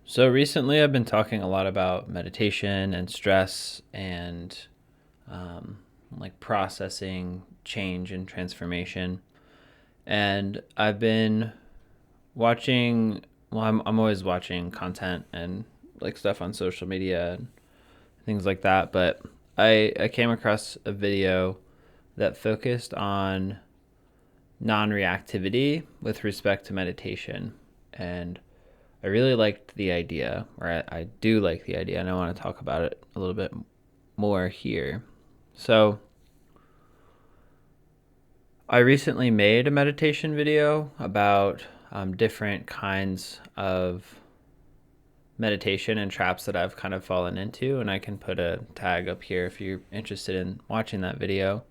So recently, I've been talking a lot about meditation and stress and um, like processing change and transformation. And I've been watching, I'm always watching content and like stuff on social media and things like that. But I came across a video that focused on non-reactivity with respect to meditation. And I really liked the idea, or I do like the idea, and I want to talk about it a little bit more here. So, I recently made a meditation video about different kinds of meditation and traps that I've kind of fallen into, and I can put a tag up here if you're interested in watching that video.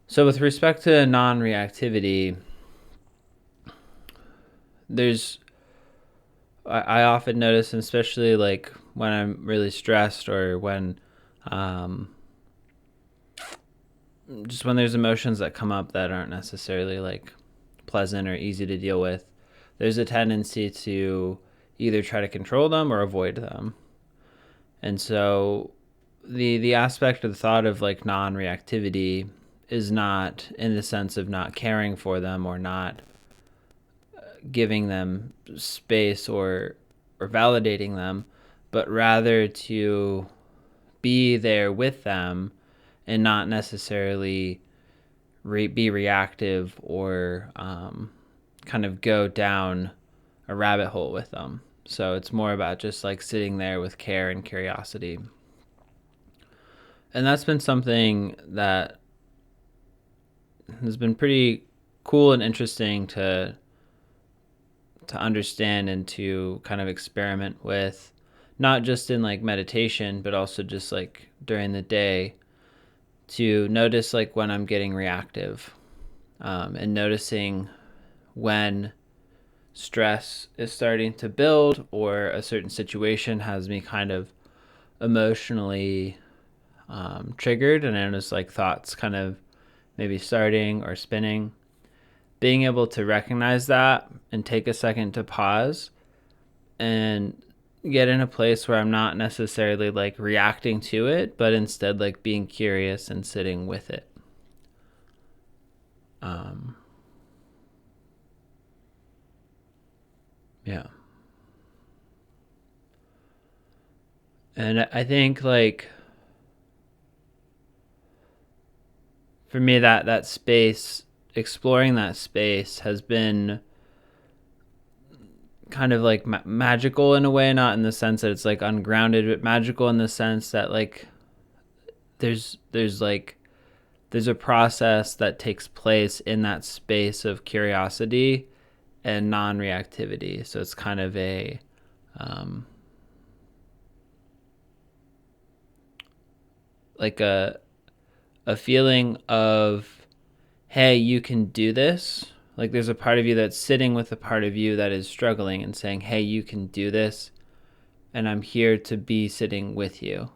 So, with respect to non reactivity, there's I often notice, and especially like when I'm really stressed or when um, just when there's emotions that come up that aren't necessarily like pleasant or easy to deal with, there's a tendency to either try to control them or avoid them. And so the aspect of the thought of like non-reactivity is not in the sense of not caring for them or not giving them space or validating them, but rather to be there with them and not necessarily be reactive or kind of go down a rabbit hole with them. So it's more about just like sitting there with care and curiosity. And that's been something that has been pretty cool and interesting to understand and to kind of experiment with, not just in like meditation, but also just like during the day, to notice like when I'm getting reactive, and noticing when stress is starting to build or a certain situation has me kind of emotionally triggered, and then it's like thoughts kind of maybe starting or spinning. Being able to recognize that and take a second to pause and get in a place where I'm not necessarily like reacting to it, but instead like being curious and sitting with it. Um, yeah. And I think like for me that space, exploring that space has been kind of like magical in a way, not in the sense that it's like ungrounded, but magical in the sense that like there's like there's a process that takes place in that space of curiosity and non-reactivity. So it's kind of um, like a feeling of, hey, you can do this. Like there's a part of you that's sitting with a part of you that is struggling and saying, hey, you can do this, and I'm here to be sitting with you.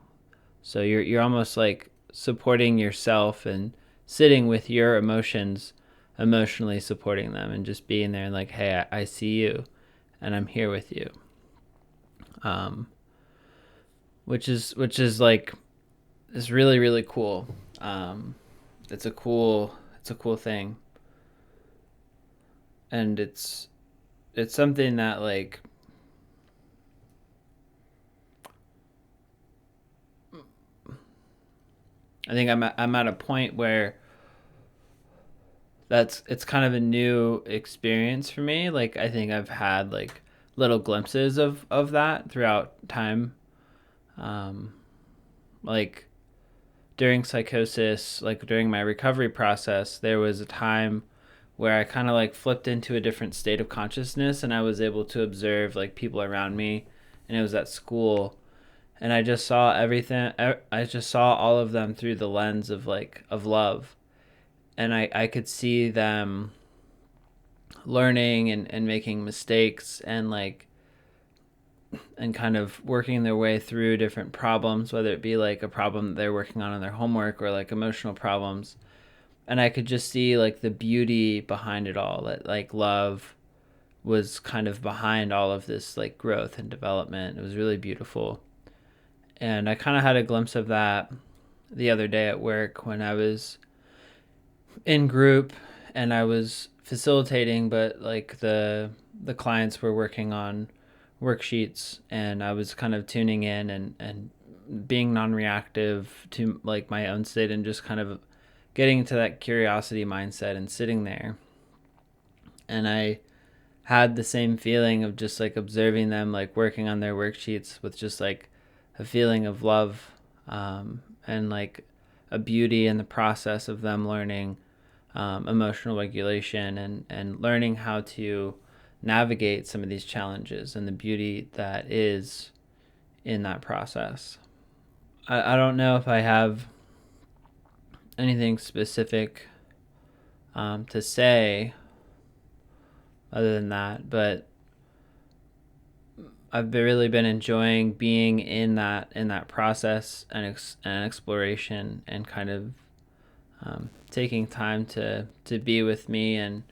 So you're almost like supporting yourself and sitting with your emotions, emotionally supporting them and just being there and like, hey, I see you and I'm here with you. Um, which is like is really really cool. Um, it's a cool thing, and it's something that like I think I'm at a point where it's kind of a new experience for me. Like I think I've had like little glimpses of that throughout time. Um, like during psychosis, like during my recovery process, there was a time where I kind of like flipped into a different state of consciousness and I was able to observe like people around me, and it was at school, and I just saw everything. I just saw all of them through the lens of like of love, and I could see them learning and making mistakes and like and kind of working their way through different problems, whether it be like a problem that they're working on in their homework or like emotional problems. And I could just see like the beauty behind it all, that like love was kind of behind all of this like growth and development. It was really beautiful. And I kind of had a glimpse of that the other day at work when I was in group and I was facilitating, but like the clients were working on worksheets, and I was kind of tuning in and being non-reactive to like my own state, and just kind of getting into that curiosity mindset and sitting there. And I had the same feeling of just like observing them like working on their worksheets with just like a feeling of love, and like a beauty in the process of them learning emotional regulation and learning how to navigate some of these challenges, and the beauty that is in that process. I don't know if I have anything specific to say other than that, but I've really been enjoying being in that process and exploration, and kind of taking time to be with me and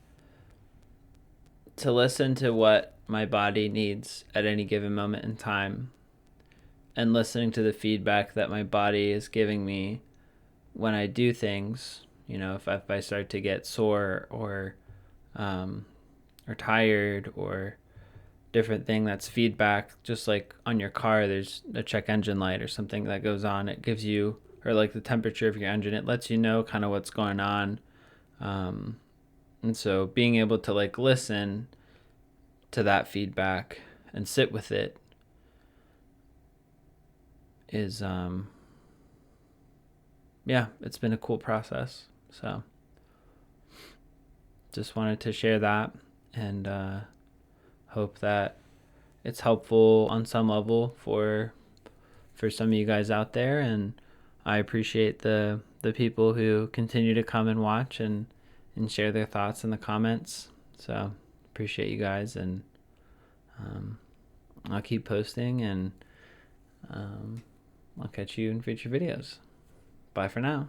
to listen to what my body needs at any given moment in time, and listening to the feedback that my body is giving me when I do things. You know, if I start to get sore or tired or different thing, that's feedback. Just like on your car, there's a check engine light or something that goes on. It gives you, or like the temperature of your engine, it lets you know kind of what's going on. And so being able to like listen to that feedback and sit with it is yeah, it's been a cool process. So just wanted to share that, and hope that it's helpful on some level for some of you guys out there. And I appreciate the people who continue to come and watch and share their thoughts in the comments. So appreciate you guys, and I'll keep posting, and I'll catch you in future videos. Bye for now.